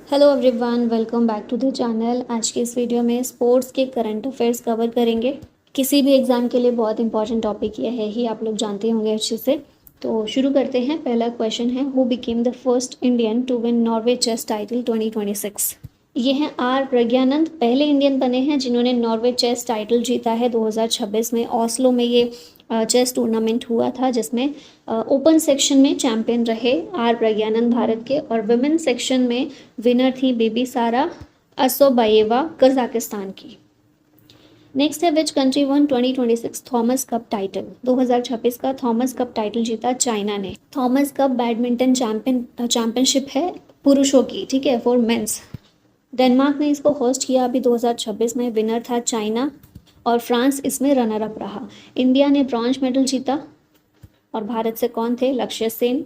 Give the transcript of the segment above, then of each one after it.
Hello everyone, welcome back to the channel. आज के इस वीडियो में स्पोर्ट्स के करंट अफेयर्स कवर करेंगे। किसी भी एग्ज़ाम के लिए बहुत इंपॉर्टेंट टॉपिक ये है ही, आप लोग जानते होंगे अच्छे से। तो शुरू करते हैं। पहला क्वेश्चन है, who became the first Indian to win Norway chess title 2026। ये हैं आर प्रज्ञानंद, पहले इंडियन बने हैं जिन्होंने नॉर्वे चेस टाइटल जीता है 2026 में। ऑस्लो में ये चेस टूर्नामेंट हुआ था जिसमें ओपन सेक्शन में चैंपियन रहे आर प्रज्ञानंद भारत के, और विमेन सेक्शन में विनर थी बेबी सारा असोबाएवा कजाकिस्तान की। नेक्स्ट है, विच country one 2026 Thomas cup title. 2026 का थॉमस कप टाइटल जीता चाइना ने। थॉमस कप बैडमिंटन चैंपियनशिप है पुरुषों की, ठीक है, फॉर मेंस। डेनमार्क ने इसको होस्ट किया अभी 2026 में। विनर था चाइना और फ्रांस इसमें रनर अप रहा। इंडिया ने ब्रॉन्ज मेडल जीता और भारत से कौन थे? लक्ष्य सेन।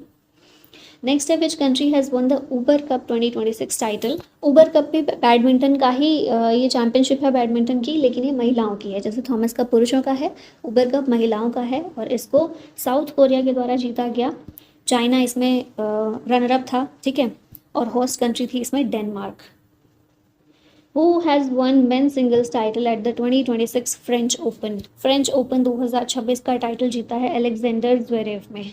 नेक्स्ट है, which country has one the Uber cup 2026 title. Uber cup भी बैडमिंटन का ही ये चैंपियनशिप है बैडमिंटन की, लेकिन ये महिलाओं की है। जैसे थॉमस कप पुरुषों का है, उबर कप महिलाओं का है और इसको साउथ कोरिया के द्वारा जीता गया। चाइना इसमें रनर अप था, ठीक है, और होस्ट कंट्री थी इसमें Denmark. Who has won men's singles title at the 2026 French open. French open 2026 का टाइटल जीता है अलेक्जेंडर ज्वेरेव में।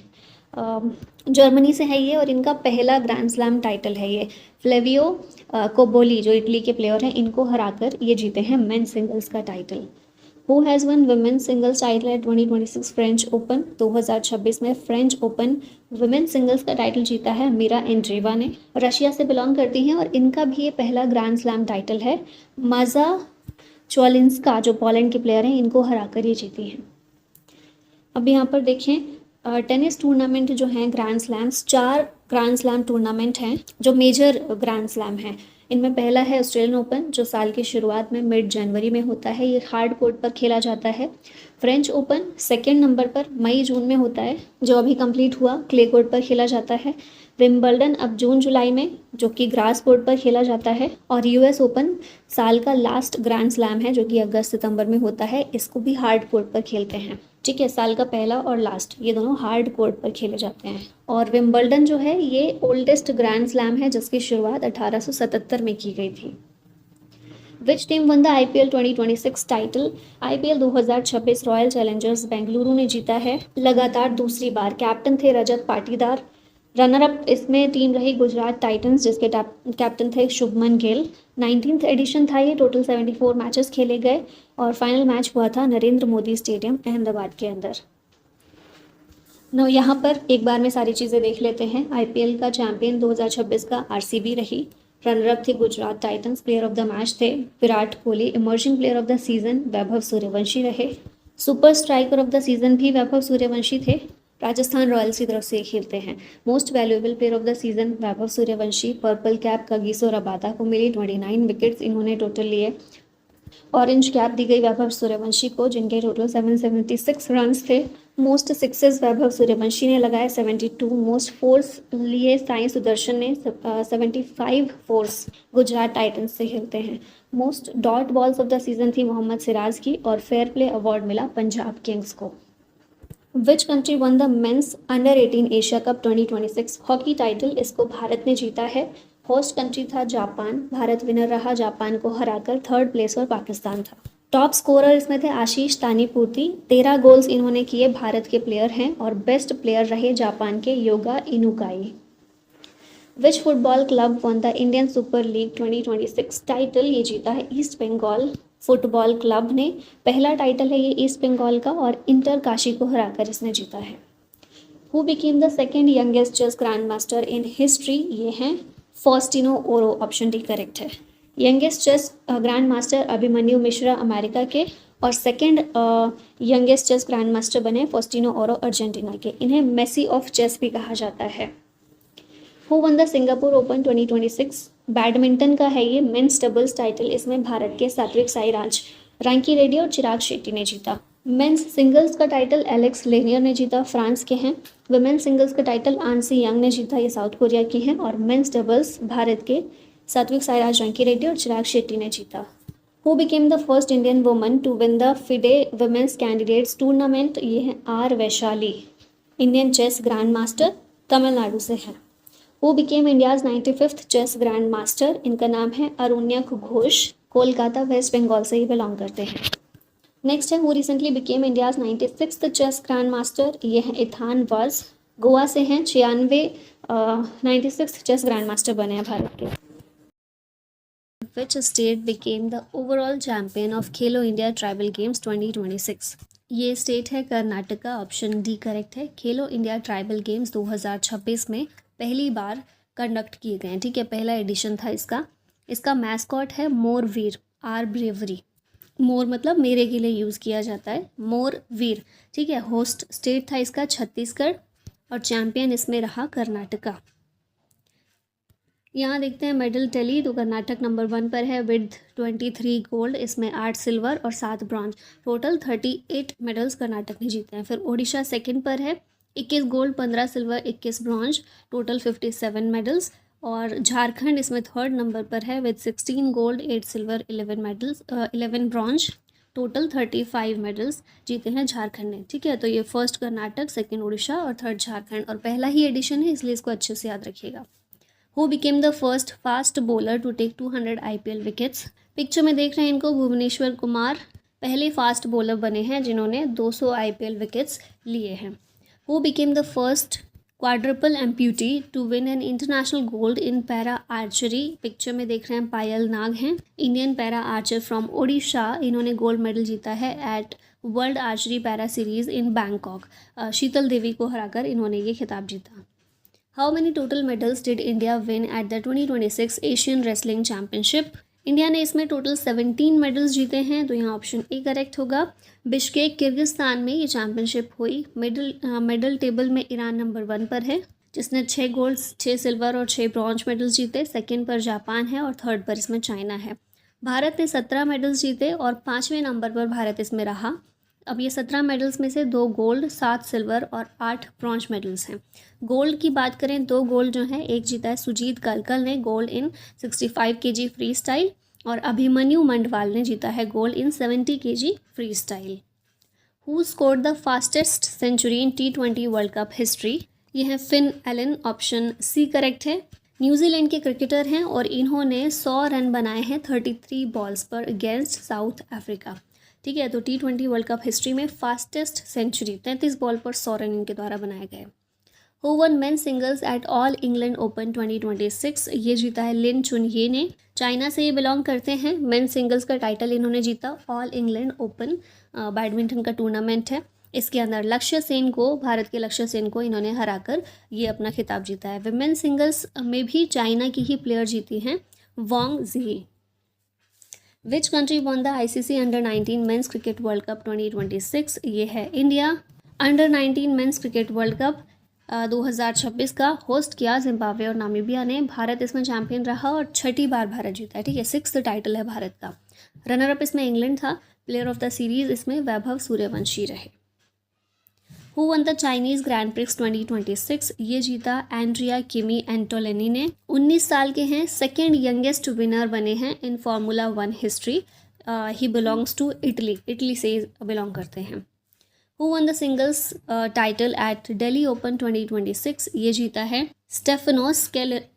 जर्मनी से है ये और इनका पहला ग्रैंड स्लैम टाइटल है ये। फ्लेवियो कोबोली जो इटली के प्लेयर हैं, इनको हराकर ये जीते हैं मेंस सिंगल्स का title. Who has one women singles title eight 2026 French open. 2026 में फ्रेंच ओपन वुमेन सिंगल्स का टाइटल जीता है मीरा एंड्रीवा ने। रशिया से बिलोंग करती हैं और इनका भी ये पहला ग्रैंड स्लैम टाइटल है। माजा चोलिंस्का जो पोलैंड के प्लेयर हैं, इनको हराकर ये जीती हैं। अब यहाँ पर देखें, टेनिस टूर्नामेंट जो हैं grand slams, 4 grand slam tournament हैं जो मेजर ग्रैंड स्लैम हैं। इनमें पहला है ऑस्ट्रेलियन ओपन जो साल की शुरुआत में मिड जनवरी में होता है। ये हार्ड कोर्ट पर खेला जाता है। फ्रेंच ओपन सेकेंड नंबर पर मई जून में होता है, जो अभी कंप्लीट हुआ, क्ले कोर्ट पर खेला जाता है। विम्बल्डन अब जून जुलाई में, जो कि ग्रास कोर्ट पर खेला जाता है। और यूएस ओपन साल का लास्ट ग्रैंड स्लैम है जो कि अगस्त सितंबर में होता है। इसको भी हार्ड कोर्ट पर खेलते हैं, ठीक है। साल का पहला और लास्ट ये दोनों हार्ड कोर्ट पर खेले जाते हैं। और विम्बल्डन जो है ये ओल्डेस्ट ग्रैंड स्लैम है जिसकी शुरुआत 1877 में की गई थी। विच team won the IPL 2026 title. IPL 2026 royal Challengers Bengaluru ने जीता है लगातार दूसरी बार। कैप्टन थे रजत पाटीदार। रनर अप इसमें टीम रही गुजरात टाइटंस जिसके कैप्टन थे शुभमन गिल। 19th एडिशन था ये। टोटल 74 मैचेस खेले गए और फाइनल मैच हुआ था नरेंद्र मोदी स्टेडियम अहमदाबाद के अंदर। नो यहाँ पर एक बार में सारी चीज़ें देख लेते हैं। IPL का चैंपियन 2026 का RCB रही। रनर अप थी Gujarat Titans. Player of the match थे Virat Kohli. Emerging player of the season Vaibhav Suryavanshi रहे। Super striker of the season भी वैभव सूर्यवंशी थे। राजस्थान रॉयल्स की तरफ से खेलते हैं। Most valuable player of the season Vaibhav Suryavanshi. Purple cap Kagiso Rabada को मिली, 29 विकेट्स इन्होंने टोटल लिए। ऑरेंज कैप दी गई वैभव सूर्यवंशी को जिनके टोटल 776 रन्स थे। मोस्ट सिक्सेस वैभव सूर्यवंशी ने लगाए 72। मोस्ट फोर्स लिए साई सुदर्शन ने 75 फोर्स गुजरात टाइटंस से खेलते हैं। Most dot balls of the season थी मोहम्मद सिराज की और फेयर प्ले अवार्ड मिला पंजाब किंग्स को। Which country won the men's under 18 Asia Cup 2026 hockey title. इसको भारत ने जीता है। होस्ट कंट्री था जापान। भारत विनर रहा जापान को हराकर। थर्ड प्लेस पर पाकिस्तान था। टॉप स्कोरर इसमें थे आशीष तानीपूर्ति। 13 गोल्स इन्होंने किए, भारत के प्लेयर हैं। और बेस्ट प्लेयर रहे जापान के Yoga Inukai. Which football club won the Indian Super League 2026 title. ये जीता है ईस्ट बंगाल फुटबॉल क्लब ने। पहला टाइटल है ये ईस्ट बंगाल का और इंटर काशी को हराकर इसने जीता है। Who became the second youngest chess grand master in history. ये हैं Faustino Oro, option D correct है। Youngest chess grand master Abhimanyu Mishra America के और second youngest chess grand master बने फॉस्टिनो ओरो अर्जेंटीना के। इन्हें मेसी ऑफ चेस भी कहा जाता है। Who won the Singapore Open 2026। Badminton का है ये मेंस डबल्स टाइटल। इसमें भारत के सात्विक साईराज, रैंकी रेड्डी और चिराग शेट्टी ने जीता। मेंस सिंगल्स का टाइटल एलेक्स लेनियर ने जीता, फ्रांस के हैं। वुमेन सिंगल्स का टाइटल आंसी यंग ने जीता, ये साउथ कोरिया की हैं। और मेंस डबल्स भारत के सात्विक साईराज, रैंकी रेड्डी और चिराग शेट्टी ने जीता। Who became the first Indian woman to win the FIDE women's candidates tournament. ये हैं R Vaishali, Indian chess grand master, Tamil Nadu से हैं। Who became India's 95th chess grand master, इनका नाम है अरुण्यक घोष, कोलकाता वेस्ट बंगाल से ही बिलोंग करते हैं। नेक्स्ट है who recently became India's 96th chess grand master, ये है इथान वज, गोवा से हैं, 96 चेस ग्रैंड मास्टर बने हैं भारत के। Which state became the overall champion of Khelo India tribal games 2026? ये स्टेट है कर्नाटका, ऑप्शन डी करेक्ट है। खेलो इंडिया ट्राइबल गेम्स 2026 में पहली बार कंडक्ट किए गए हैं, ठीक है, पहला एडिशन था इसका। इसका मैस्कॉट है मोर वीर, आर ब्रेवरी। मोर मतलब मेरे के लिए यूज़ किया जाता है, मोर वीर, ठीक है। होस्ट स्टेट था इसका छत्तीसगढ़ और चैम्पियन इसमें रहा कर्नाटका। यहाँ देखते हैं मेडल टैली, तो कर्नाटक नंबर 1 पर है विद 23 गोल्ड, इसमें 8 सिल्वर और 7 ब्रॉन्ज, टोटल 38 मेडल्स कर्नाटक ने जीते हैं। फिर ओडिशा सेकंड पर है 21 gold, 15 silver, 21 bronze, total 57 medals. और झारखंड इसमें थर्ड नंबर पर है with 16 gold, 8 silver, 11 bronze, total 35 medals जीते हैं झारखंड ने, ठीक है। तो ये फर्स्ट कर्नाटक, सेकेंड उड़ीसा और थर्ड झारखंड, और पहला ही एडिशन है इसलिए इसको अच्छे से याद रखिएगा। Who became the first fast bowler to take 200 IPL wickets? Picture में देख रहे हैं इनको, भुवनेश्वर कुमार पहले फास्ट बॉलर बने हैं जिन्होंने 200 IPL विकेट्स लिए हैं। Who became the first quadruple amputee to win an international gold in para archery? Picture में देख रहे हैं पायल नाग हैं, Indian para archer from Odisha, इन्होंने गोल्ड मेडल जीता है at world archery para series in Bangkok. Sheetal Devi को हराकर इन्होंने ये खिताब जीता। How many total medals did India win at the 2026 Asian wrestling championship? India ने इसमें टोटल 17 मेडल्स जीते हैं, तो यहाँ ऑप्शन ए करेक्ट होगा। बिश्केक किर्गिस्तान में ये चैम्पियनशिप हुई। मेडल टेबल में ईरान नंबर 1 पर है जिसने 6 गोल्ड, 6 सिल्वर और 6 ब्रॉन्ज मेडल्स जीते। सेकेंड पर जापान है और थर्ड पर इसमें चाइना है। भारत ने 17 मेडल्स जीते और 5वें नंबर पर भारत इसमें रहा। अब ये 17 मेडल्स में से 2 गोल्ड, 7 सिल्वर और 8 ब्रॉन्ज मेडल्स हैं। गोल्ड की बात करें, 2 गोल्ड जो है, एक जीता है सुजीत कलकल ने gold in 65 kg freestyle, और अभिमन्यु मंडवाल ने जीता है gold in 70 kg freestyle. Who scored the fastest century in T20 world cup history? ये है Finn Allen, option C correct है। न्यूजीलैंड के क्रिकेटर हैं और इन्होंने 100 रन बनाए हैं 33 बॉल्स पर अगेंस्ट साउथ अफ्रीका, ठीक है। तो T20 वर्ल्ड कप हिस्ट्री में फास्टेस्ट सेंचुरी 33 बॉल पर 100 रन इनके द्वारा बनाए गए। Who one main singles at all England open 2026? ये जीता है लिन चुनये ने, चाइना से ये बिलोंग करते हैं। मेन सिंगल्स का टाइटल इन्होंने जीता, ऑल इंग्लैंड ओपन बैडमिंटन का टूर्नामेंट है। इसके अंदर लक्ष्य सेन को, भारत के लक्ष्य सेन को इन्होंने हराकर ये अपना खिताब जीता है। विमेन सिंगल्स में भी चाइना की ही प्लेयर जीती हैं, Wang Ji. Which country won the ICC under nineteen men's cricket world cup 2026? ये है India. Under nineteen men's cricket world cup 2026 का होस्ट किया जिम्बाब्वे और नामीबिया ने। भारत इसमें चैंपियन रहा और 6ठी बार भारत जीता है, ठीक है। 6th टाइटल है भारत का। रनर अप इसमें इंग्लैंड था। प्लेयर ऑफ द सीरीज इसमें वैभव सूर्यवंशी रहे। Who won the Chinese grand prix 2026? ये जीता एंड्रिया किमी एंटोलेनी ने। 19 साल के हैं, सेकेंड यंगेस्ट विनर बने हैं in formula 1 history. He belongs to Italy, Italy से बिलोंग करते हैं। Who won the singles title at Delhi Open 2026? ये जीता है Stefanos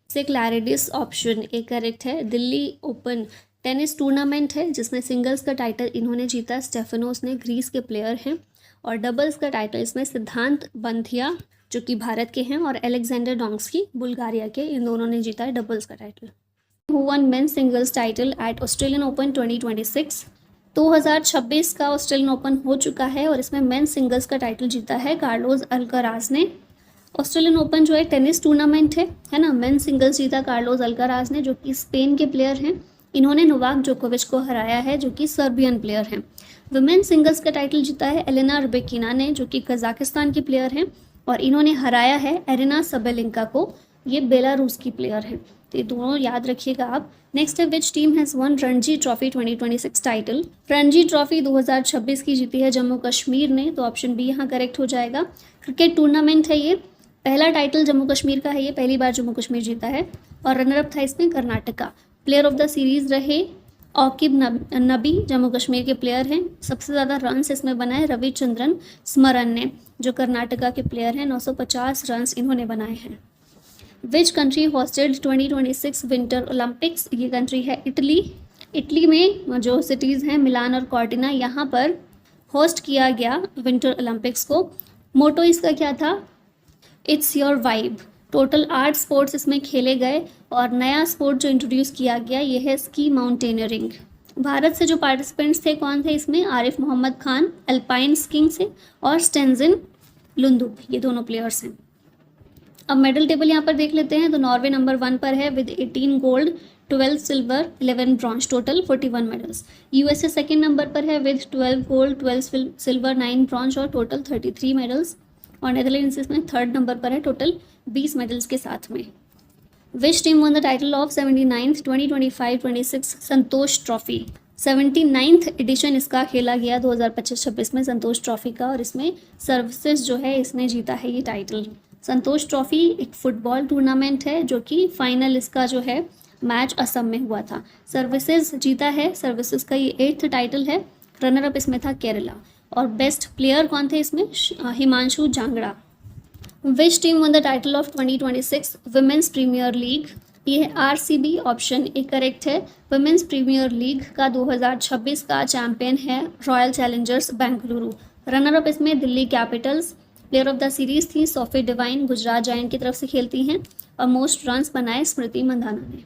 Sakellaridis, option A correct है। दिल्ली ओपन टेनिस टूर्नामेंट है जिसमें सिंगल्स का टाइटल इन्होंने जीता, स्टेफनोस ने, ग्रीस के प्लेयर हैं। और डबल्स का टाइटल इसमें सिद्धांत बंथिया जो कि भारत के हैं और एलेक्जेंडर डोंग्स्की बुल्गारिया के, इन दोनों ने जीता है डबल्स का title. Who one main singles title eight Australian open 2026? 2026 का ऑस्ट्रेलियन ओपन हो चुका है और इसमें मेन सिंगल्स का टाइटल जीता है कार्लोस अल्कराज ने। ऑस्ट्रेलियन ओपन जो है टेनिस टूर्नामेंट है ना। मेन सिंगल्स जीता कार्लोस अल्कराज ने जो कि स्पेन के प्लेयर हैं। इन्होंने नोवाक जोकोविच को हराया है जो कि सर्बियन प्लेयर हैं। वुमेन सिंगल्स का टाइटल जीता है एलेना रबेकिना ने जो कि कजाकिस्तान की प्लेयर हैं और इन्होंने हराया है एरिना सबेलिंका को, ये बेलारूस की प्लेयर हैं। तो ये दोनों याद रखिएगा आप। नेक्स्ट है which team has one Ranji trophy 2026 title? Ranji trophy 2026 की जीती है जम्मू कश्मीर ने, तो ऑप्शन बी यहाँ करेक्ट हो जाएगा। क्रिकेट टूर्नामेंट है ये, पहला टाइटल जम्मू कश्मीर का है, ये पहली बार जम्मू कश्मीर जीता है और रनरअप था इसमें Karnataka. Player of the series रहे औकिब नबी, जम्मू कश्मीर के प्लेयर हैं। सबसे ज़्यादा रन्स इसमें बनाए रविचंद्रन स्मरण ने जो कर्नाटका के प्लेयर हैं, 950 रन्स इन्होंने बनाए हैं। Which country hosted 2026 winter Olympics? ये कंट्री है इटली। इटली में जो सिटीज़ हैं मिलान और कॉर्टिना, यहाँ पर होस्ट किया गया विंटर ओलंपिक्स को। मोटो इसका क्या था? It's your vibe. Total 8 sports इसमें खेले गए और नया स्पोर्ट जो इंट्रोड्यूस किया गया ये है स्की माउंटेनियरिंग। भारत से जो पार्टिसिपेंट्स थे कौन थे इसमें? आरिफ मोहम्मद खान अल्पाइन स्कीइंग से और स्टेंजिन लुंदुप, ये दोनों प्लेयर्स हैं। अब मेडल टेबल यहाँ पर देख लेते हैं तो नॉर्वे नंबर 1 पर है with 18 gold, 12 silver, 11 bronze, total 41 medals. USA second number पर है विद 12 गोल्ड, 12 सिल्वर, 9 ब्रॉन्ज और टोटल 33 मेडल्स। और नेदरलैंड्स इसमें थर्ड नंबर पर है टोटल 20 मेडल्स के साथ में। Which team won the title of 79th 2025-26 Santosh trophy? 79th edition इसका खेला गया 2025-26 में संतोष ट्रॉफी का, और इसमें सर्विसेज जो है इसने जीता है ये टाइटल। संतोष ट्रॉफी एक फुटबॉल टूर्नामेंट है जो कि फाइनल इसका जो है मैच असम में हुआ था। सर्विसेज जीता है, सर्विसेज का ये 8th टाइटल है। रनर अप इसमें था केरला। और बेस्ट प्लेयर कौन थे इसमें? Himanshu Jangra. Which team won the title of 2026 Women's Premier League? ये है आरसीबी, ऑप्शन ए करेक्ट है। वुमेन्स प्रीमियर लीग का 2026 का चैंपियन है Royal Challengers Bengaluru. Runner up इसमें Delhi Capitals. Player of the series थी सोफी डिवाइन, गुजरात जायंट की तरफ से खेलती हैं। और मोस्ट रन्स बनाए स्मृति मंधाना ने।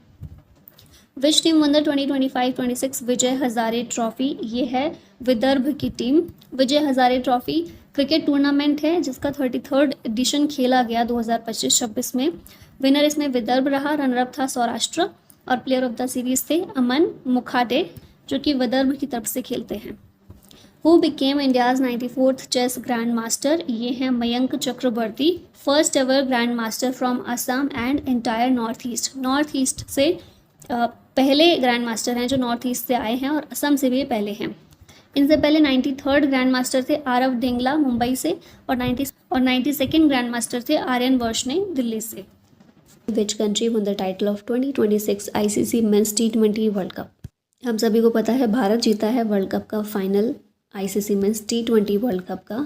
विच team won the 2025-26 Vijay Hazare trophy? ये है विदर्भ की team. Vijay Hazare trophy cricket tournament है जिसका 33rd एडिशन खेला गया 2025-26 में। विनर इसमें विदर्भ रहा, रनर अप था सौराष्ट्र और प्लेयर ऑफ द सीरीज थे अमन मुखाटे जो कि विदर्भ की तरफ से खेलते हैं। Who became India's 94th chess grand master? ये हैं Mayank Chakraborty, first ever grand master from Assam and entire north east. North east से पहले ग्रैंड मास्टर हैं जो नॉर्थ ईस्ट से आए हैं और असम से भी ये पहले हैं। इनसे पहले 93rd ग्रैंड मास्टर थे आरव डेंगला मुंबई से और 92nd ग्रैंड मास्टर थे आर्यन वर्षने दिल्ली से। Which country won the title of 2026 ICC men's T20 world cup? हम सभी को पता है भारत जीता है वर्ल्ड कप का final ICC men's T20 world cup का,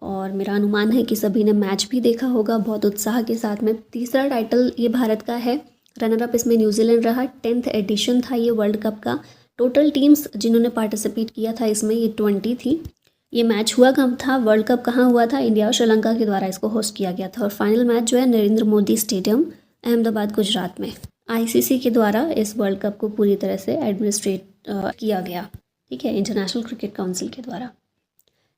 और मेरा अनुमान है कि सभी ने मैच भी देखा होगा बहुत उत्साह के साथ में। तीसरा टाइटल ये भारत का है। रनर अप इसमें न्यूजीलैंड रहा। 10th एडिशन था ये वर्ल्ड कप का। टोटल टीम्स जिन्होंने पार्टिसिपेट किया था इसमें ये 20 थी। ये मैच हुआ कब था? वर्ल्ड कप कहाँ हुआ था? इंडिया और श्रीलंका के द्वारा इसको होस्ट किया गया था। और फाइनल मैच जो है नरेंद्र मोदी स्टेडियम अहमदाबाद गुजरात में आईसीसी के द्वारा इस वर्ल्ड कप को पूरी तरह से एडमिनिस्ट्रेट किया गया, ठीक है, इंटरनेशनल क्रिकेट काउंसिल के द्वारा।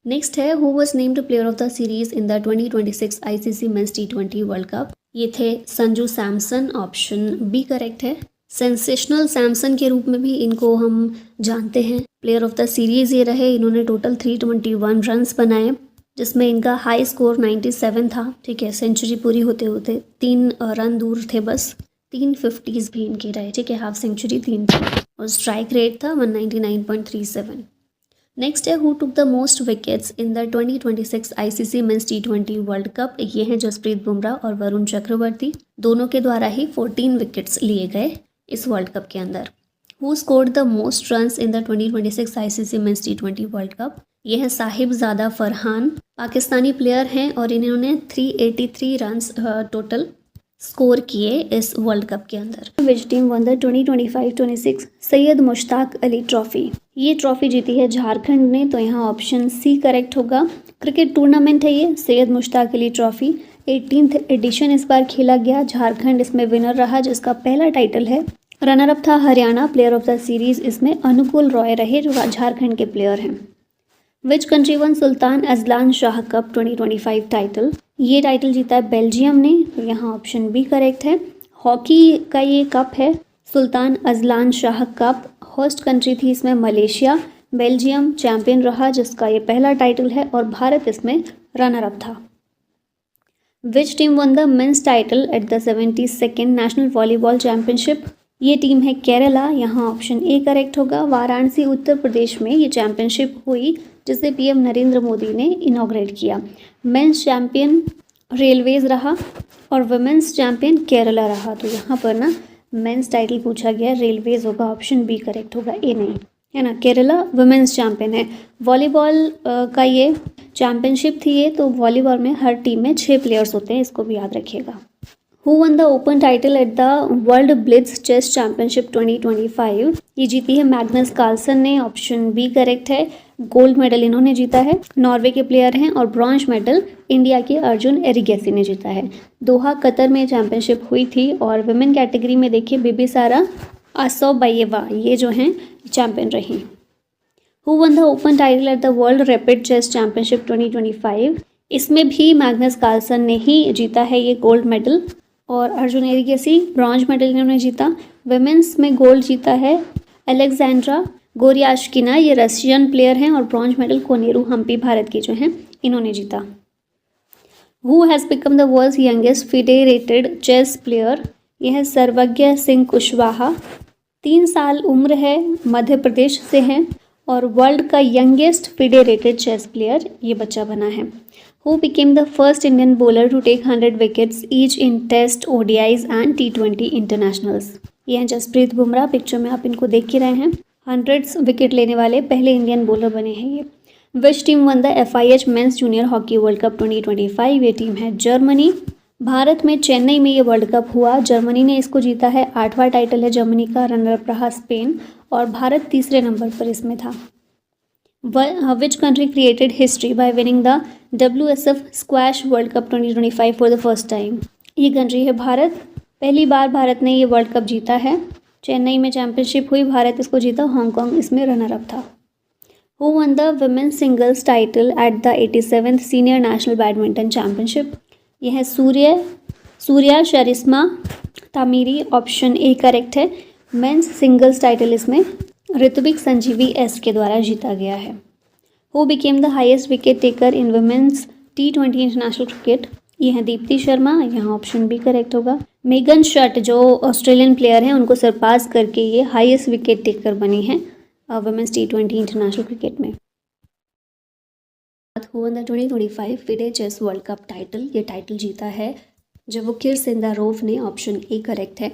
नेक्स्ट है who was named player of the series in the 2026 ICC men's T20 world Cup? ये थे Sanju Samson, option B correct है। सेंसेशनल सैमसन के रूप में भी इनको हम जानते हैं। प्लेयर ऑफ द सीरीज ये रहे। इन्होंने टोटल 321 रन्स बनाए जिसमें इनका हाई स्कोर 97 था, ठीक है। सेंचुरी पूरी होते होते 3 रन दूर थे बस। 3 50s भी इनके रहे, ठीक है। हाफ सेंचुरी 3 थी और स्ट्राइक रेट था 199.37। नेक्स्ट है who took the most wickets in the 2026 ICC men's T20 world Cup? ये हैं जसप्रीत बुमराह और वरुण चक्रवर्ती। दोनों के द्वारा ही 14 विकेट्स लिए गए इस वर्ल्ड कप के अंदर। Who scored the most runs in the 2026 ICC men's T20 world Cup? ये है साहिबजादा फरहान, पाकिस्तानी प्लेयर हैं और इन्होंने 383 रन्स टोटल स्कोर किए इस वर्ल्ड कप के अंदर। Which team won the 2025-26 Syed Mushtaq Ali trophy? ये ट्रॉफी जीती है झारखंड ने, तो यहाँ ऑप्शन सी करेक्ट होगा। क्रिकेट टूर्नामेंट है ये Syed Mushtaq Ali trophy. 18th edition इस बार खेला गया। झारखंड इसमें विनर रहा जिसका पहला टाइटल है। रनर अप था Haryana. Player of the series इसमें अनुकूल रॉय रहे जो झारखंड के प्लेयर हैं। विच country one Sultan Azlan Shah cup 2025 title? ये टाइटल जीता है बेल्जियम ने, तो यहाँ ऑप्शन बी करेक्ट है। हॉकी का ये कप है Sultan Azlan Shah cup. Host country थी इसमें मलेशिया। बेल्जियम चैंपियन रहा जिसका ये पहला टाइटल है और भारत इसमें रनर अप था। Which team won the men's title at the 72nd national volleyball championship? ये टीम है केरला, यहाँ ऑप्शन ए करेक्ट होगा। वाराणसी उत्तर प्रदेश में ये चैंपियनशिप हुई जिसे पीएम नरेंद्र मोदी ने इनॉग्रेट किया। मेंस चैंपियन रेलवेज रहा और वुमेन्स चैंपियन केरला रहा। तो यहाँ पर ना मेंस टाइटल पूछा गया, रेलवेज होगा, ऑप्शन बी करेक्ट होगा, ए नहीं, है ना। केरला वुमेन्स चैंपियन है। वॉलीबॉल का ये चैंपियनशिप थी ये, तो वॉलीबॉल में हर टीम में 6 प्लेयर्स होते हैं, इसको भी याद रखिएगा। Who won the open title at the world blitz chess championship 2025? ये जीती है मैग्नस कार्लसन ने, ऑप्शन बी करेक्ट है। गोल्ड मेडल इन्होंने जीता है, नॉर्वे के प्लेयर हैं, और ब्रॉन्ज मेडल इंडिया के अर्जुन एरिगेसी ने जीता है। दोहा कतर में चैंपियनशिप हुई थी और वुमेन कैटेगरी में देखिए बिबिसारा आसोबायेवा ये जो हैं चैंपियन रही। Who won the open title at the world rapid chess championship 2025? इसमें भी मैग्नस कार्लसन ने ही जीता है ये गोल्ड मेडल, और अर्जुन एरिगेसी ब्रॉन्ज मेडल इन्होंने जीता। वुमेन्स में गोल्ड जीता है अलेक्जेंड्रा गोरियाश्किना, ये रशियन प्लेयर हैं, और ब्रॉन्ज मेडल कोनेरू हम्पी भारत की जो हैं इन्होंने जीता। Who has become the world's youngest federated chess player? यह है सर्वज्ञ सिंह कुशवाहा, 3 साल उम्र है, मध्य प्रदेश से हैं, और वर्ल्ड का यंगेस्ट फेडरेटेड चेस प्लेयर ये बच्चा बना है। Who became the first Indian bowler to take 100 wickets each in test, ODIs and T20 internationals? ये हैं जसप्रीत बुमराह, पिक्चर में आप इनको देख ही रहे हैं। 100 विकेट लेने वाले पहले इंडियन बॉलर बने हैं ये। विच team won the FIH mains junior hockey world cup 2025? ये टीम है जर्मनी। भारत में चेन्नई में ये वर्ल्ड कप हुआ, जर्मनी ने इसको जीता है, 8वां टाइटल है जर्मनी का, रनर रहा स्पेन, और भारत तीसरे नंबर पर इसमें था। Which country created history by winning the WSF squash world cup 2025 for the first time? ये कंट्री है भारत, पहली बार भारत ने ये वर्ल्ड कप जीता है। चेन्नई में चैंपियनशिप हुई, भारत इसको जीता, हांगकांग इसमें रनर अप था। Who won the women's singles title at the 87th senior national badminton championship? यह है Surya Sharishma Tamiri, option A correct है। मेंस सिंगल्स टाइटल इसमें ऋत्विक संजीवी एस के द्वारा जीता गया है। Who became the highest wicket taker in women's T20 international cricket? ये हैं दीप्ति शर्मा, यहाँ ऑप्शन बी करेक्ट होगा। मेगन शट जो ऑस्ट्रेलियन प्लेयर हैं उनको सरपास करके ये हाईएस्ट विकेट टेकर बनी हैं वुमेन्स T20 इंटरनेशनल क्रिकेट में। Who won the 2025 FIDE chess World Cup title? ये टाइटल जीता है जवोकिर सिंदारोव ने, ऑप्शन ए करेक्ट है।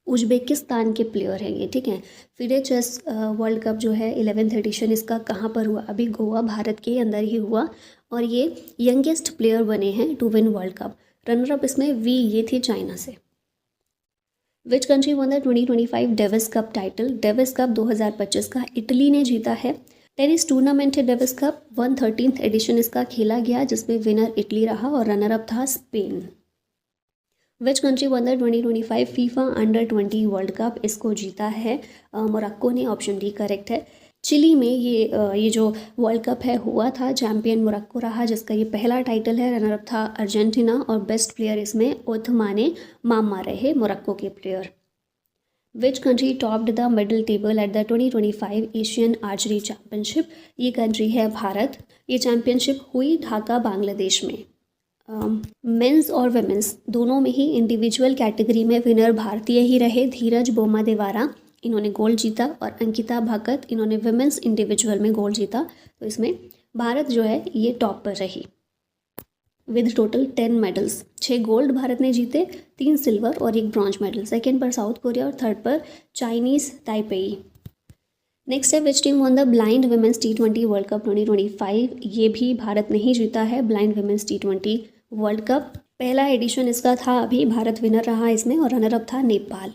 उज्बेकिस्तान के प्लेयर हैं ये, ठीक है। फिडे चेस वर्ल्ड कप जो है 11th एडिशन इसका कहाँ पर हुआ? अभी गोवा भारत के अंदर ही हुआ, और ये यंगेस्ट प्लेयर बने हैं to win World Cup. Runner up इसमें वी ये थी चाइना से। Which country won the 2025 Davis Cup title? Davis Cup 2025 का इटली ने जीता है। टेनिस टूर्नामेंट है डेविस कप, 113th एडिशन इसका खेला गया, जिसमें विनर इटली रहा और रनर अप था Spain. Which country won the 2025 FIFA under 20 World Cup? इसको जीता है मोरक्को ने, ऑप्शन डी करेक्ट है। चिली में ये जो वर्ल्ड कप है हुआ था, चैंपियन मोरक्को रहा, जिसका ये पहला टाइटल है। रनर अप था अर्जेंटीना, और बेस्ट प्लेयर इसमें ओथमाने मामा रहे, मोरक्को के player. Which country topped the medal table at the 2025 Asian archery championship? ये कंट्री है भारत। ये चैंपियनशिप हुई ढाका बांग्लादेश में। मेंस और वुमेन्स दोनों में ही इंडिविजुअल कैटेगरी में विनर भारतीय ही रहे। धीरज बोमादेवारा इन्होंने गोल्ड जीता, और अंकिता भगत इन्होंने वुमेन्स इंडिविजुअल में गोल्ड जीता। तो इसमें भारत जो है ये टॉप पर रही with total 10 medals. 6 gold Bharat ने जीते, 3 सिल्वर और 1 ब्रॉन्ज मेडल। सेकेंड पर साउथ कोरिया और थर्ड पर चाइनीज़ ताइपेई। नेक्स्ट है which team won the blind women's T20 world cup 2025? ये भी भारत ने ही जीता है blind women's T20 world cup. पहला एडिशन इसका था, अभी भारत विनर रहा इसमें, और रनर अप था Nepal.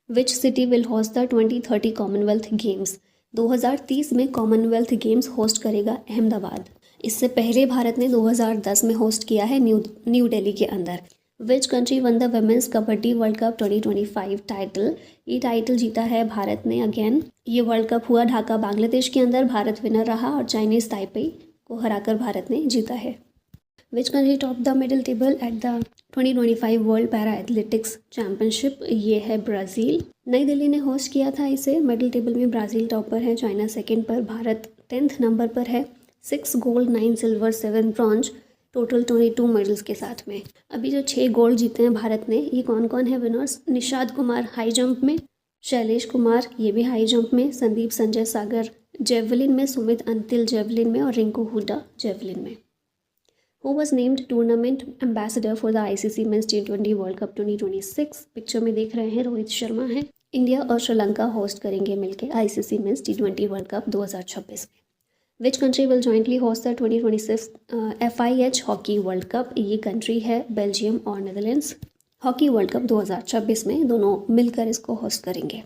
Which city will host the 2030 Commonwealth games? 2030 में कॉमनवेल्थ गेम्स होस्ट करेगा अहमदाबाद। इससे पहले भारत ने 2010 में होस्ट किया है न्यू दिल्ली के अंदर। Which country won the women's kabaddi world cup 2025 title? ये टाइटल जीता है भारत ने अगेन। ये वर्ल्ड कप हुआ ढाका बांग्लादेश के अंदर, भारत विनर रहा, और चाइनीज़ ताइपेई को हराकर भारत ने जीता है। Which country top the medal table at the 2025 world para athletics championship? ये है ब्राज़ील। नई दिल्ली ने होस्ट किया था इसे। मेडल टेबल में ब्राज़ील टॉपर है, चाइना सेकेंड पर, भारत 10th नंबर पर है। 6 gold, 9 silver, 7 bronze, total 22 medals के साथ में। अभी जो 6 गोल्ड जीते हैं भारत ने, ये कौन कौन है winners? Nishad Kumar high jump में, शैलेश कुमार ये भी हाई जंप में, संदीप संजय सागर जेवलिन में, सुमित अंतिल जेवलिन में, और रिंकू हुड्डा जेवलिन में। Who was named tournament ambassador for the ICC men's T20 world cup 2026? Picture में देख रहे हैं रोहित शर्मा हैं। इंडिया और श्रीलंका होस्ट करेंगे मिलकर ICC men's T20 world cup 2026 में। Which country will jointly host the 2026 FIH hockey world Cup? ये कंट्री है बेल्जियम और नेदरलैंड्स। हॉकी वर्ल्ड कप 2026 में दोनों मिलकर इसको होस्ट करेंगे।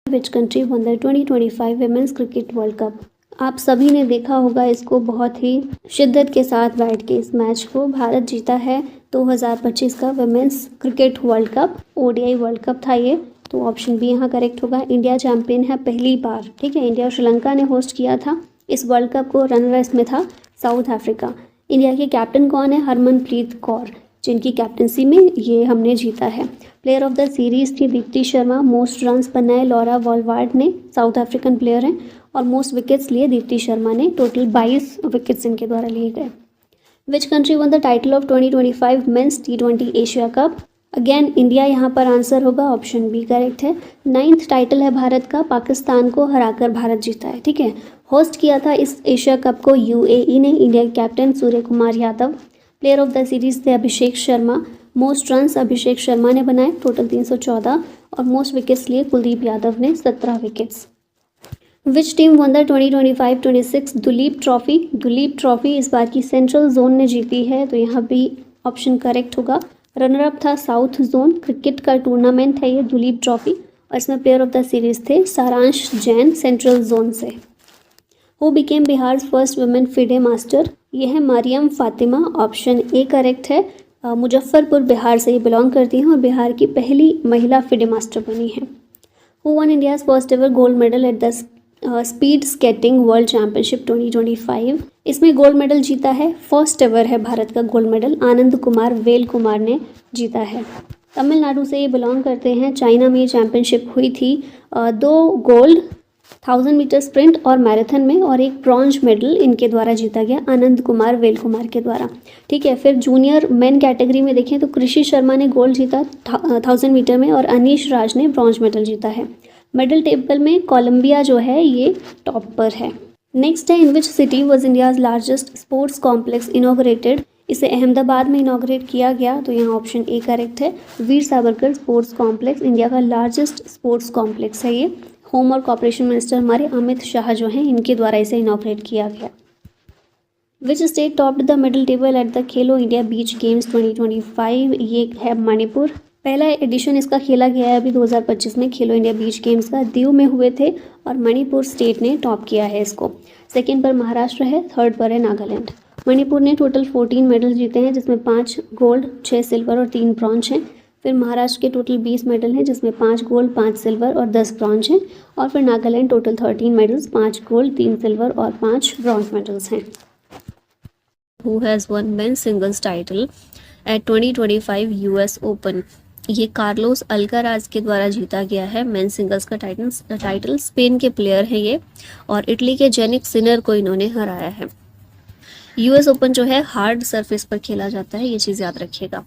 विच country won the 2025 women's cricket world cup? आप सभी ने देखा होगा इसको, बहुत ही शिद्दत के साथ बैठ के इस मैच को भारत जीता है। 2025 का women's cricket world cup ODI world cup था ये, तो ऑप्शन बी यहाँ करेक्ट होगा। इंडिया चैंपियन है पहली बार, ठीक है। इंडिया और श्रीलंका ने होस्ट किया था इस वर्ल्ड कप को। रनर में था साउथ अफ्रीका। इंडिया के कैप्टन कौन है? हरमनप्रीत कौर, जिनकी कैप्टनसी में ये हमने जीता है। प्लेयर ऑफ द सीरीज थी दीप्ति शर्मा। मोस्ट रन्स बनाए लॉरा वॉलवार्ड ने, साउथ अफ्रीकन प्लेयर हैं, और मोस्ट विकेट्स लिए दीप्ति शर्मा ने। टोटल 22 विकेट्स इनके द्वारा लिए गए। Which country won the title of 2025 men's T20 Asia cup? Again India यहाँ पर आंसर होगा, ऑप्शन बी करेक्ट है। 9th टाइटल है भारत का, पाकिस्तान को हराकर भारत जीता है, ठीक है। होस्ट किया था इस एशिया कप को यूएई ने। इंडिया के captain Surya Kumar Yadav. Player of the series थे अभिषेक शर्मा। मोस्ट रन्स अभिषेक शर्मा ने बनाए, टोटल 314, और मोस्ट विकेट्स लिए कुलदीप यादव ने 17 wickets. Which team won the 2025-26 Duleep trophy? Duleep trophy इस बार की सेंट्रल जोन ने जीती है, तो यहाँ भी ऑप्शन करेक्ट होगा। रनर अप था साउथ जोन। क्रिकेट का टूर्नामेंट है ये दुलीप ट्रॉफी, और इसमें प्लेयर ऑफ द सीरीज थे सारांश जैन सेंट्रल जोन से। Who became Bihar first women FIDE master? ये है Maryam Fatima, option A correct है। मुजफ्फरपुर बिहार से ये बिलोंग करती हैं और बिहार की पहली महिला फिडे मास्टर बनी है। Who one India's first ever gold medal at the speed skating world championship 2025? इसमें गोल्ड मेडल जीता है, फर्स्ट एवर है भारत का gold medal, Anand Kumar well Kumar ने जीता है। तमिलनाडु से ये बिलोंग करते हैं। चाइना में ये चैंपियनशिप हुई थी। 2 गोल्ड 1000 मीटर स्प्रिंट और मैराथन में, और एक ब्रॉन्ज मेडल इनके द्वारा जीता गया, आनंद कुमार वेल कुमार के द्वारा, ठीक है। फिर जूनियर मेन कैटेगरी में देखें तो कृषि शर्मा ने गोल्ड जीता 1000 मीटर में, और अनीश राज ने ब्रॉन्ज मेडल जीता है। मेडल टेबल में कोलंबिया जो है ये टॉप पर है। नेक्स्ट है, in which city was India's largest sports complex inaugurated? इसे अहमदाबाद में इनॉग्रेट किया गया, तो यहाँ ऑप्शन ए करेक्ट है। Veer Savarkar sports complex India का लार्जेस्ट स्पोर्ट्स कॉम्प्लेक्स है ये। होम और कॉर्पोरेशन मिनिस्टर हमारे अमित शाह जो हैं, इनके द्वारा इसे इनॉग्रेट किया गया। Which state topped the medal table at the Khelo India beach games 2025? ये है मणिपुर। पहला एडिशन इसका खेला गया है अभी 2025 में, खेलो इंडिया बीच गेम्स का। दीव में हुए थे और मणिपुर स्टेट ने टॉप किया है इसको। सेकेंड पर महाराष्ट्र है, थर्ड पर है नागालैंड। मणिपुर ने टोटल 14 मेडल जीते हैं, जिसमें 5 गोल्ड 6 सिल्वर और 3 ब्रॉन्ज हैं। फिर महाराष्ट्र के टोटल 20 मेडल हैं, जिसमें 5 गोल्ड 5 सिल्वर और 10 ब्रॉन्ज हैं। और फिर Nagaland total 13 medals, 5 gold 3 silver और 5 ब्रॉन्ज मेडल्स हैं। Who has won men's singles title at 2025 US Open? ये कार्लोस अल्काराज के द्वारा जीता गया है मेंस सिंगल्स का टाइटल। स्पेन के प्लेयर हैं ये, और इटली के जेनिक सिनर को इन्होंने हराया है। यूएस ओपन जो है हार्ड सरफेस पर खेला जाता है, ये चीज़ याद रखिएगा।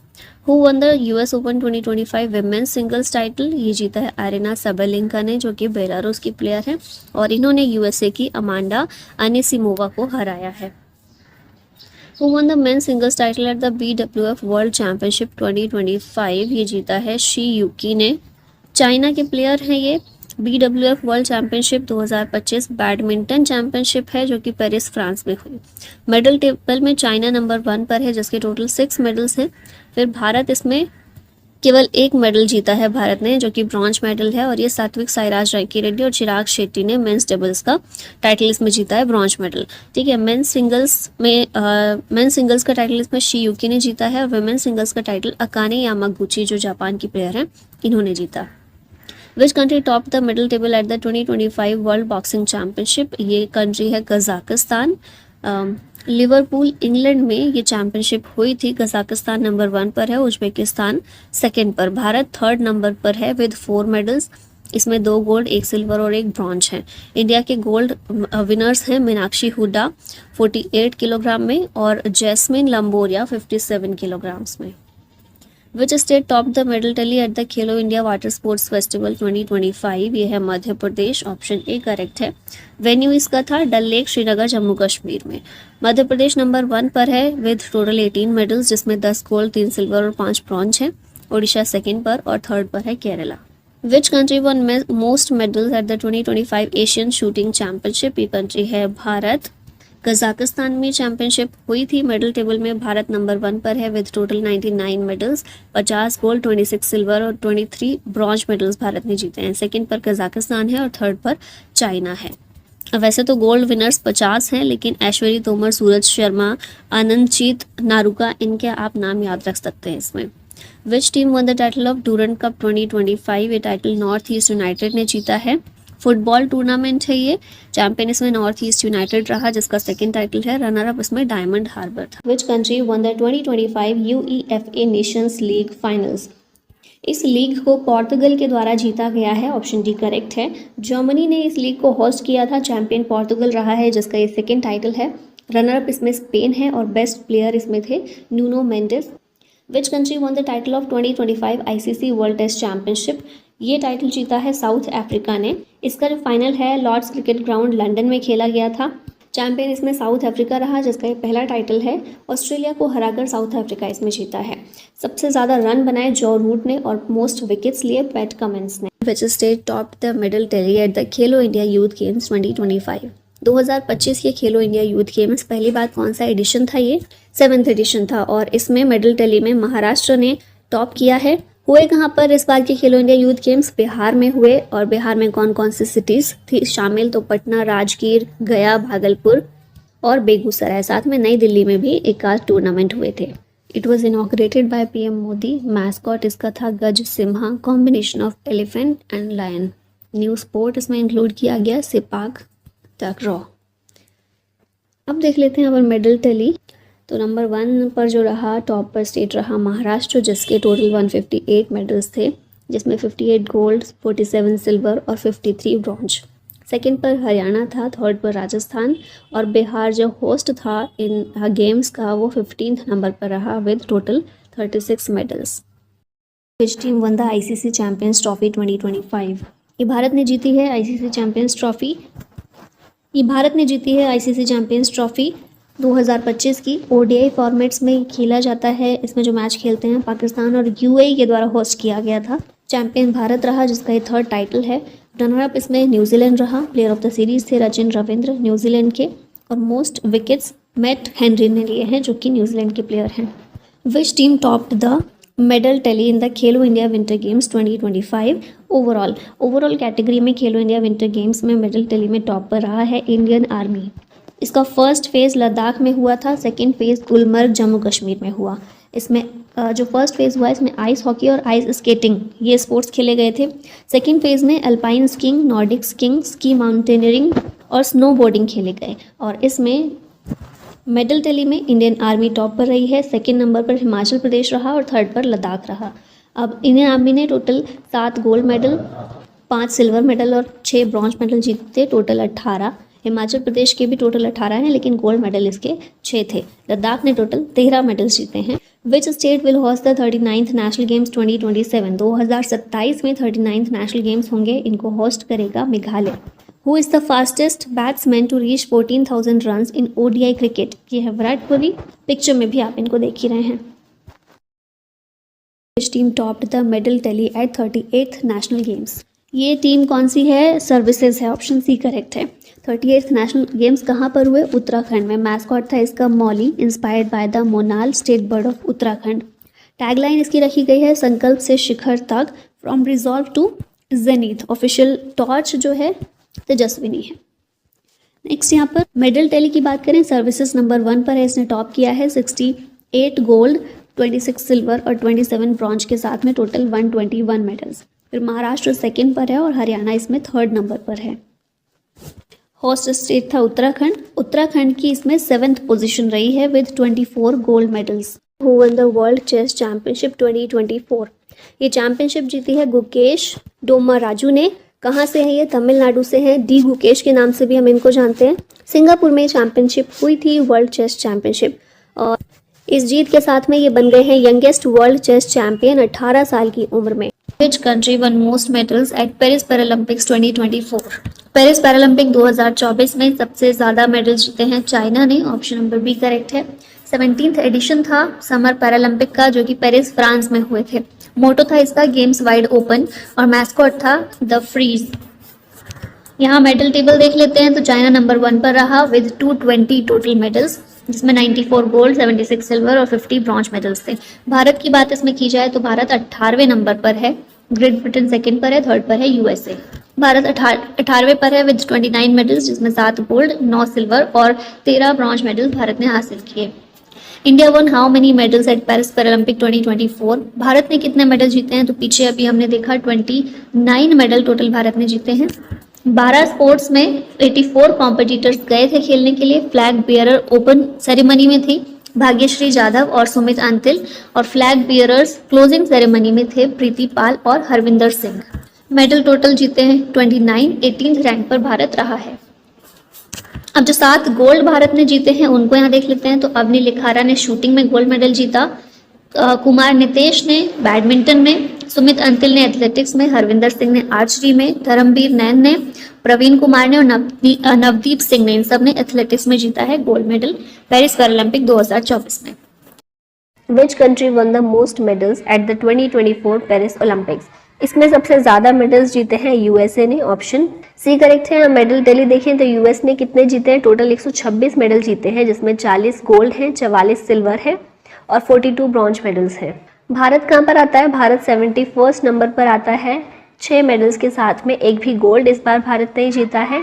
Who won the US open 2025 women's singles title? ये जीता है एरिना सबेलेंका ने, जो कि बेलारूस की प्लेयर है, और इन्होंने यूएसए की अमांडा अनिसिमोवा को हराया है। Who won the men's singles title at the BWF World Championship 2025? ये जीता है शी यूकी ने। चाइना के प्लेयर हैं ये। BWF world championship 2025 badminton championship है, जो कि पेरिस फ्रांस में हुई। मेडल टेबल में चाइना नंबर 1 पर है, जिसके टोटल 6 मेडल्स हैं। फिर भारत इसमें केवल 1 मेडल जीता है भारत ने, जो कि ब्रॉन्ज मेडल है, और ये सात्विक साईराज रंकीरेड्डी और चिराग शेट्टी ने मेंस डबल्स का टाइटल इसमें जीता है, ब्रॉन्ज मेडल, ठीक है। मेंस सिंगल्स का टाइटल इसमें शी यूकी ने जीता है, और वुमेन सिंगल्स का टाइटल अकाने यामागुची जो जापान की प्लेयर हैं, इन्होंने जीता। Which country top the medal table at the 2025 world boxing championship? ये कंट्री है कजाकिस्तान। लिवरपूल इंग्लैंड में ये चैंपियनशिप हुई थी। कजाकिस्तान नंबर 1 पर है, उज्बेकिस्तान सेकंड पर, भारत थर्ड नंबर पर है विद 4 मेडल्स। इसमें 2 गोल्ड 1 सिल्वर और 1 ब्रॉन्ज है। इंडिया के गोल्ड विनर्स हैं मीनाक्षी हुड्डा 48 किलोग्राम में, और जैस्मिन लंबोरिया 57 किलोग्राम्स में। Which state top the medal tally at the Khelo India water sports festival 2025? ये है Madhya Pradesh, option A correct है। वेन्यू इसका था डल लेक श्रीनगर जम्मू कश्मीर में। मध्य प्रदेश नंबर 1 पर है विद टोटल 18 मेडल्स, जिसमें 10 गोल्ड 3 सिल्वर और 5 ब्रॉन्ज हैं। ओडिशा सेकेंड पर, और थर्ड पर है केरला। विच country one most medals at the 2025 Asian shooting championship? ये कंट्री है भारत। कजाकिस्तान में चैंपियनशिप हुई थी। मेडल टेबल में भारत नंबर 1 पर है with total 99 medals, 50 gold, 26 silver और 23 ब्रॉन्ज मेडल्स भारत ने जीते हैं। सेकंड पर कजाकिस्तान है और थर्ड पर चाइना है। वैसे तो गोल्ड विनर्स 50 हैं, लेकिन ऐश्वर्य तोमर, सूरज शर्मा, आनंदजीत नारूका, इनके आप नाम याद रख सकते हैं इसमें। विच team won the title of Durand cup 2025? ये टाइटल नॉर्थ ईस्ट यूनाइटेड ने जीता है। फुटबॉल टूर्नामेंट है ये। चैंपियन इसमें नॉर्थ ईस्ट यूनाइटेड रहा, जिसका सेकंड टाइटल है। रनर अप इसमें डायमंड हार्बर था। विच country won the 2025 UEFA Nations league finals? इस लीग को पोर्तुगल के द्वारा जीता गया है। ऑप्शन डी करेक्ट है। जर्मनी ने इस लीग को होस्ट किया था। चैंपियन पोर्तुगल रहा है, जिसका ये सेकंड टाइटल है। रनर अप इसमें स्पेन है और बेस्ट प्लेयर इसमें थे Nuno Mendes. Which country won the title of 2025 ICC world test championship? ये टाइटल जीता है साउथ अफ्रीका ने। इसका जो फाइनल है लॉर्ड्स क्रिकेट ग्राउंड लंदन में खेला गया था। चैंपियन इसमें साउथ अफ्रीका रहा, जिसका ये पहला टाइटल है। ऑस्ट्रेलिया को हराकर साउथ अफ्रीका इसमें जीता है। सबसे ज़्यादा रन बनाए जॉ रूट ने और मोस्ट विकेट्स लिए पैट कमिंस ने। Which state top the medal tally at the Khelo India youth games 2025? 2025 के खेलो इंडिया यूथ गेम्स पहली बार कौन सा एडिशन था? ये 7th एडिशन था और इसमें मेडल टैली में महाराष्ट्र ने टॉप किया है। हुए कहाँ पर इस बार के खेलो इंडिया यूथ गेम्स? बिहार में हुए। और बिहार में कौन कौन सी सिटीज़ थी शामिल? तो पटना, राजगीर, गया, भागलपुर और बेगूसराय। साथ में नई दिल्ली में भी एक आध टूर्नामेंट हुए थे। It was inaugurated by PM Modi. Mascot इसका था Gaj Simha, combination of elephant and lion. New sport इसमें इंक्लूड किया गया सिपाक टकरॉ। अब देख लेते हैं यहाँ पर मेडल टैली। तो नंबर 1 पर जो रहा, टॉप पर स्टेट रहा महाराष्ट्र, जिसके टोटल 158 मेडल्स थे, जिसमें 58 गोल्ड, 47 सिल्वर और 53 ब्रॉन्ज। सेकंड पर हरियाणा था, थर्ड पर राजस्थान और बिहार जो होस्ट था इन गेम्स का वो 15th नंबर पर रहा with total 36 medals. Which team won the ICC champions trophy 2025? ये भारत ने जीती है ICC चैंपियंस ट्रॉफी। ये भारत ने जीती है ICC चैंपियंस ट्रॉफी 2025 की। ODI फॉर्मेट्स में खेला जाता है। इसमें जो मैच खेलते हैं पाकिस्तान और UAE के द्वारा होस्ट किया गया था। चैंपियन भारत रहा, जिसका ये थर्ड टाइटल है। रनर अप इसमें न्यूजीलैंड रहा। प्लेयर ऑफ द सीरीज थे रचिन रविंद्र, न्यूजीलैंड के। और मोस्ट विकेट्स मैट हेनरी ने लिए हैं, जो कि न्यूजीलैंड के प्लेयर हैं। Which team topped the medal tally in the Khelo India winter games 2025? Overall category में खेलो इंडिया विंटर गेम्स में मेडल टैली में टॉप पर रहा है इंडियन आर्मी। इसका फर्स्ट फेज़ लद्दाख में हुआ था, सेकंड फेज़ गुलमर्ग जम्मू कश्मीर में हुआ। इसमें जो फर्स्ट फेज़ हुआ इसमें आइस हॉकी और आइस स्केटिंग ये स्पोर्ट्स खेले गए थे। सेकंड फेज़ में alpine skiing, Nordic skiing, ski mountaineering और स्नोबोर्डिंग खेले गए। और इसमें मेडल टैली में इंडियन आर्मी टॉप पर रही है। सेकंड नंबर पर हिमाचल प्रदेश रहा और थर्ड पर लद्दाख रहा। अब इंडियन आर्मी ने total 7 gold medal, 5 silver medal और 6 ब्रॉन्ज मेडल जीते, टोटल 18। हिमाचल प्रदेश के भी टोटल 18 हैं, लेकिन गोल्ड मेडल इसके 6 थे। लद्दाख ने टोटल 13 मेडल्स जीते हैं। Which state will host the 39th national games 2027? 2027 में 39th नेशनल गेम्स होंगे। इनको होस्ट करेगा Meghalaya. Who is the fastest batsman to reach 14,000 run in ODI cricket? ये है विराट कोहली। पिक्चर में भी आप इनको देख ही रहे हैं। Which team topped the medal tally at 38th national games? ये टीम कौन सी है? सर्विसेज है। ऑप्शन सी करेक्ट है। 38th नेशनल गेम्स कहाँ पर हुए? उत्तराखंड में। मैस्कॉट था इसका Mauli, inspired by the monal, state bird of Uttarakhand. Tagline इसकी रखी गई है संकल्प से शिखर तक, from resolve to zenith. Official torch जो है तेजस्विनी है। नेक्स्ट यहाँ पर मेडल टैली की बात करें, सर्विसेज नंबर 1 पर है, इसने टॉप किया है 68 गोल्ड, 26 सिल्वर और 27 ब्रॉन्ज के साथ में टोटल 121 मेडल्स। फिर महाराष्ट्र सेकंड पर है और हरियाणा इसमें थर्ड नंबर पर है। होस्ट स्टेट था उत्तराखंड। उत्तराखंड की इसमें 7th पोजीशन रही है with 24 gold medals. Who won the world chess championship 2024? ये चैंपियनशिप जीती है गुकेश डोमाराजू ने। कहाँ से है ये? तमिलनाडु से है। डी गुकेश के नाम से भी हम इनको जानते हैं। सिंगापुर में चैंपियनशिप हुई थी, वर्ल्ड चेस चैंपियनशिप, और इस जीत के साथ में ये बन गए हैं यंगेस्ट वर्ल्ड चेस चैंपियन 18 साल की उम्र में। विच country one most medals at Paris Paralympics 2024? Paris Paralympic 2024 में सबसे ज़्यादा मेडल जीते हैं चाइना ने। ऑप्शन नंबर बी करेक्ट है। 17th एडिशन था समर पैरालंपिक का, जो कि पेरिस फ्रांस में हुए थे। मोटो था इसका गेम्स वाइड ओपन और मैस्कॉट था द फ्रीज। यहाँ मेडल टेबल देख लेते हैं तो चाइना नंबर 1 पर रहा विद 220 टोटल मेडल्स, जिसमें 94 गोल्ड, 76 सिल्वर और 50 ब्रॉन्ज मेडल्स थे। भारत की बात इसमें की जाए तो भारत 18वें नंबर पर है, ग्रेट ब्रिटेन सेकंड पर है, थर्ड पर है यूएसए। भारत 18वें पर है विद 29 मेडल्स, जिसमें 7 गोल्ड, 9 सिल्वर और 13 ब्रॉन्ज मेडल्स भारत ने हासिल किए। India one how many medals at Paris Paralympic 2024? Bharat ने कितने मेडल जीते हैं? तो पीछे अभी हमने देखा 29 मेडल टोटल भारत ने जीते हैं। 12 स्पोर्ट्स में 84 कॉम्पिटिटर्स गए थे खेलने के लिए। फ्लैग बियरर ओपन सेरेमनी में थी भाग्यश्री जाधव और सुमित अंतिल, और फ्लैग बियरर्स क्लोजिंग सेरेमनी में थे प्रीति पाल और हरविंदर सिंह। मेडल टोटल जीते हैं 29, 18th रैंक पर भारत रहा है। अब जो 7 गोल्ड भारत ने जीते हैं उनको यहाँ देख लेते हैं। तो अवनी लिखारा ने शूटिंग में गोल्ड मेडल जीता, कुमार नितेश ने बैडमिंटन में, सुमित अंतिल ने एथलेटिक्स में, हरविंदर सिंह ने आर्चरी में, धर्मवीर नैन ने, प्रवीण कुमार ने और नवदीप सिंह ने, इन सब ने एथलेटिक्स में जीता है गोल्ड मेडल पेरिस पैरालंपिक 2024 में। Which country won the most medals at the 2024 Paris Olympics? इसमें सबसे ज्यादा मेडल्स जीते हैं यूएसए ने, ऑप्शन सी करेक्ट है। मेडल टैली देखें तो यूएस ने कितने जीते हैं? टोटल 126 मेडल जीते हैं, जिसमें 40 गोल्ड हैं, 44 सिल्वर है और 42 ब्रॉन्ज मेडल्स हैं। भारत कहाँ पर आता है? भारत 71st नंबर पर आता है, 6 मेडल्स के साथ में, एक भी गोल्ड इस बार भारत ने जीता है,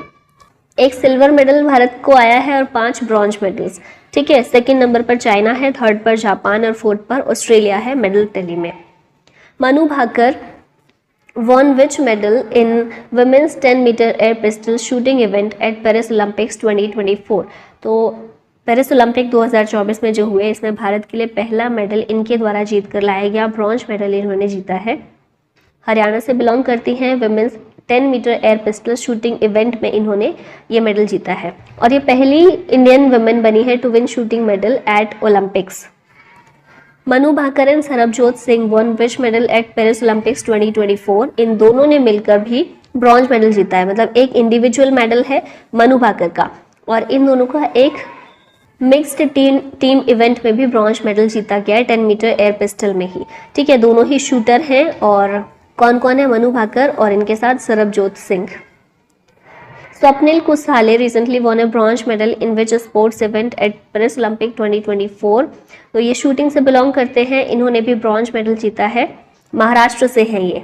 एक सिल्वर मेडल भारत को आया है और 5 ब्रॉन्ज मेडल्स। ठीक है, सेकंड नंबर पर चाइना है, थर्ड पर जापान और फोर्थ पर ऑस्ट्रेलिया है मेडल टैली में। Manu Bhaker won which medal in women's 10 meter air pistol shooting event at Paris Olympics 2024? तो पेरिस ओलंपिक 2024 में जो हुए, इसमें भारत के लिए पहला मेडल इनके द्वारा जीत कर लाया गया, ब्रॉन्ज मेडल इन्होंने जीता है। हरियाणा से बिलोंग करती हैं, women's 10 metre air pistol shooting event में इन्होंने ये मेडल जीता है और ये पहली इंडियन वुमेन बनी है to win shooting medal at Olympics. Manu Bhaker and Sarabjot Singh won which medal at Paris Olympics 2024? इन दोनों ने मिलकर भी ब्रॉन्ज मेडल जीता है, मतलब एक इंडिविजुअल मेडल है मनु भाकर का और इन दोनों का एक मिक्स्ड टीम इवेंट में भी ब्रॉन्ज मेडल जीता गया है 10 मीटर एयर पिस्टल में ही। ठीक है, दोनों ही शूटर हैं और कौन कौन है? मनु भाकर और इनके साथ सरबजोत सिंह। स्वप्निल कुसाले recently von A bronze medal in which sports event at Paris Olympic 2024? तो ये शूटिंग से बिलोंग करते हैं, इन्होंने भी ब्रॉन्ज मेडल जीता है, महाराष्ट्र से है ये।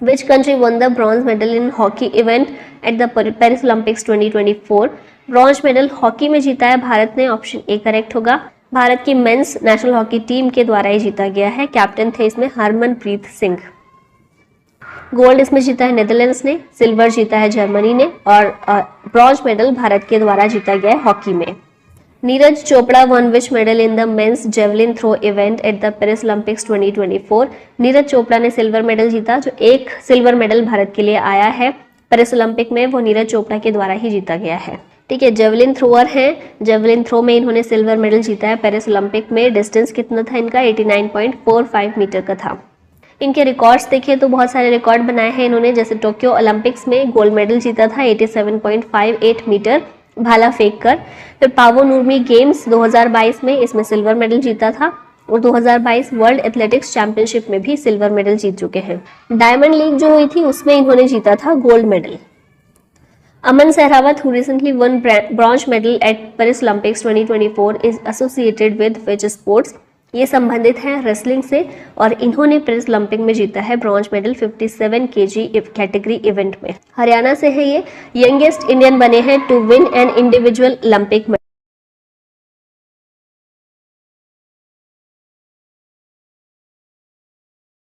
विच country won the bronze medal in hockey event at the Paris Olympics 2024? Bronze medal hockey में जीता है भारत ने, ऑप्शन ए करेक्ट होगा। भारत की मेंस नेशनल हॉकी टीम के द्वारा ही जीता गया है, कैप्टन थे इसमें हरमनप्रीत सिंह। गोल्ड इसमें जीता है नेदरलैंड्स ने, सिल्वर जीता है जर्मनी ने और ब्रॉन्ज मेडल भारत के द्वारा जीता गया है हॉकी में। Neeraj Chopra won which medal in the men's javelin throw event at the Paris Olympics 2024? Neeraj Chopra ने सिल्वर मेडल जीता, जो एक सिल्वर मेडल भारत के लिए आया है पेरिस ओलंपिक में, वो नीरज चोपड़ा के द्वारा ही जीता गया है। ठीक है, जेवलिन थ्रोअर हैं, जेवलिन थ्रो में इन्होंने सिल्वर मेडल जीता है पेरिस ओलंपिक में। डिस्टेंस कितना था इनका? 89.45 मीटर का था। इनके रिकॉर्ड्स देखिए तो बहुत सारे रिकॉर्ड बनाए हैं इन्होंने, जैसे टोक्यो ओलंपिक्स में गोल्ड मेडल जीता था 87.58 मीटर भाला फेंक कर। फिर पावो नूर्मी गेम्स 2022 में इसमें सिल्वर मेडल जीता था और 2022 वर्ल्ड एथलेटिक्स चैंपियनशिप में भी सिल्वर मेडल जीत चुके हैं। डायमंड लीग जो हुई थी उसमें इन्होंने जीता था gold medal. Aman Sehrawat who recently one bronze medal at Paris Olympics 2024 is associated with which sports? ये संबंधित है रेसलिंग से और इन्होंने पेरिस ओलंपिक में जीता है bronze medal 57 kg category event में। हरियाणा से है ये, यंगेस्ट इंडियन बने हैं to win an individual Olympic medal.